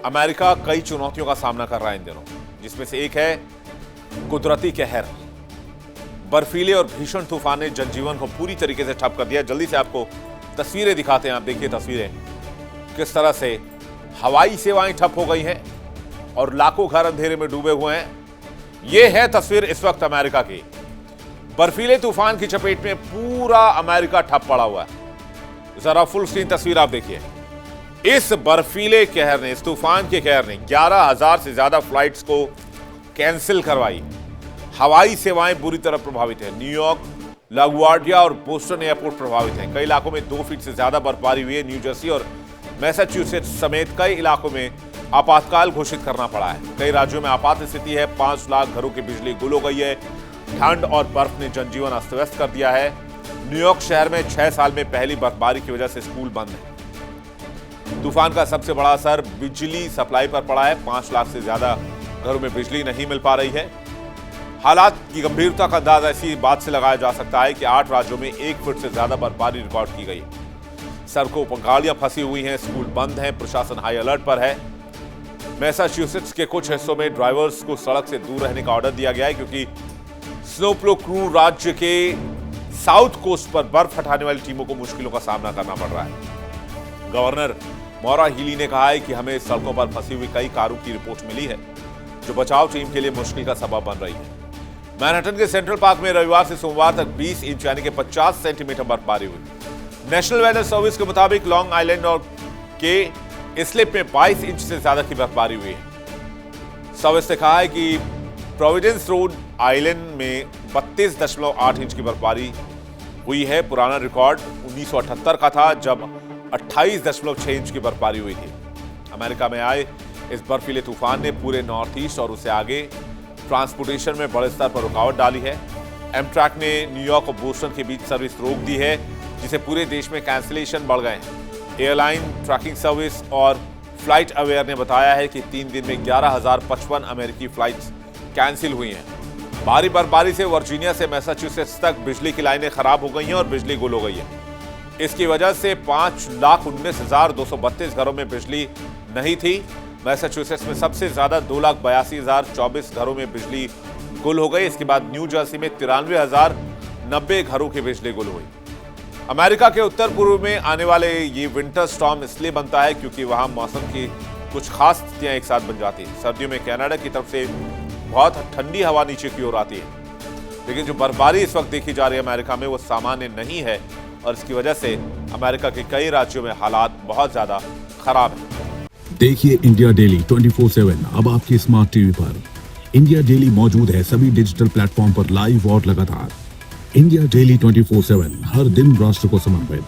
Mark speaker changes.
Speaker 1: America कई चुनौतियों का सामना कर रहा है इन दिनों, जिसमें से एक है कुदरती कहर। बर्फीले और भीषण तूफान ने जनजीवन को पूरी तरीके से ठप कर दिया। जल्दी से आपको तस्वीरें दिखाते हैं। आप देखिए तस्वीरें, किस तरह से हवाई सेवाएं ठप हो गई हैं और लाखों घर अंधेरे में डूबे हुए हैं। यह है तस्वीर इस वक्त अमेरिका की। बर्फीले तूफान की चपेट में पूरा अमेरिका ठप पड़ा हुआ है। जरा फुल स्क्रीन तस्वीर आप देखिए। इस बर्फीले कहर ने, इस तूफान के कहर ने 11,000 से ज्यादा फ्लाइट्स को कैंसिल करवाई। हवाई सेवाएं बुरी तरह प्रभावित है। न्यूयॉर्क, लागुआर्डिया और बोस्टन एयरपोर्ट प्रभावित हैं। कई इलाकों में 2 फीट से ज्यादा बर्फबारी हुई है। न्यू जर्सी और मैसाचुसेट्स समेत कई इलाकों में आपातकाल घोषित करना पड़ा है। कई राज्यों में आपात स्थिति है। 5 लाख घरों की बिजली गुल हो गई है। ठंड और बर्फ ने जनजीवन अस्त व्यस्त कर दिया है। न्यूयॉर्क शहर में 6 साल में पहली बर्फबारी की वजह से स्कूल बंद है। तूफान का सबसे बड़ा असर बिजली सप्लाई पर पड़ा है। 5 लाख से ज्यादा घरों में बिजली नहीं मिल पा रही है। हालात की गंभीरता का अंदाजा ऐसी बात से लगाया जा सकता है कि 8 राज्यों में 1 फुट से ज्यादा बर्फबारी रिकॉर्ड की गई। सड़कों पर गाड़ियां फंसी हुई हैं। स्कूल बंद हैं। प्रशासन हाई अलर्ट पर है। मैसाचुसेट्स के कुछ हिस्सों में ड्राइवर्स को सड़क से दूर रहने का ऑर्डर दिया गया है, क्योंकि स्नोप्लो क्रू राज्य के साउथ कोस्ट पर बर्फ हटाने वाली टीमों को मुश्किलों का सामना करना पड़ रहा है। गवर्नर मौरा हीली ने कहा है कि हमें सड़कों पर फंसी हुई कई कारों की रिपोर्ट मिली है, जो बचाव टीम के लिए मुश्किल का सबब बन रही है। मैनहट्टन के सेंट्रल पार्क में रविवार से सोमवार तक 20 इंच यानी कि 50 सेंटीमीटर बर्फबारी हुई। नेशनल वेदर सर्विस के मुताबिक लॉन्ग आइलैंड और के इस्लिप में 22 इंच से ज्यादा की बर्फबारी हुई है। सर्विस ने कहा है कि प्रोविडेंस रोड आइलैंड में 32.8 इंच की बर्फबारी हुई है। पुराना रिकॉर्ड 1978 का था, जब 28.6 इंच की बर्फबारी हुई थी। अमेरिका में आए इस बर्फीले तूफान ने पूरे नॉर्थ ईस्ट और उससे आगे ट्रांसपोर्टेशन में बड़े स्तर पर रुकावट डाली है। एमट्रैक ने न्यूयॉर्क और बोस्टन के बीच सर्विस रोक दी है, जिसे पूरे देश में कैंसिलेशन बढ़ गए हैं। एयरलाइन ट्रैकिंग सर्विस और फ्लाइट अवेयर ने बताया है कि 3 दिन में 11,055 अमेरिकी फ्लाइट्स कैंसिल हुई हैं। भारी बर्फबारी से वर्जीनिया से मैसाचुसेट्स तक बिजली की लाइनें खराब हो गई हैं और बिजली गुल हो गई है। इसकी वजह से 5,19,232 घरों में बिजली नहीं थी। मैसाचुसेट्स में सबसे ज्यादा 2,82,024 घरों में बिजली गुल हो गई। इसके बाद न्यू जर्सी में 93,090 घरों की बिजली गुल हुई। अमेरिका के उत्तर पूर्व में आने वाले ये विंटर स्टॉर्म इसलिए बनता है क्योंकि वहां मौसम की कुछ खास स्थितियां एक साथ बन जाती हैं। सर्दियों में कनाडा की तरफ से बहुत ठंडी हवा नीचे की ओर आती है, लेकिन जो बर्फबारी इस वक्त देखी जा रही है अमेरिका में, वो सामान्य नहीं है और इसकी वजह से अमेरिका के कई राज्यों में हालात बहुत ज्यादा खराब हैं।
Speaker 2: देखिए इंडिया डेली 24/7 अब आपके स्मार्ट टीवी पर। इंडिया डेली मौजूद है सभी डिजिटल प्लेटफॉर्म पर लाइव और लगातार। इंडिया डेली 24/7 हर दिन राष्ट्र को समर्पित।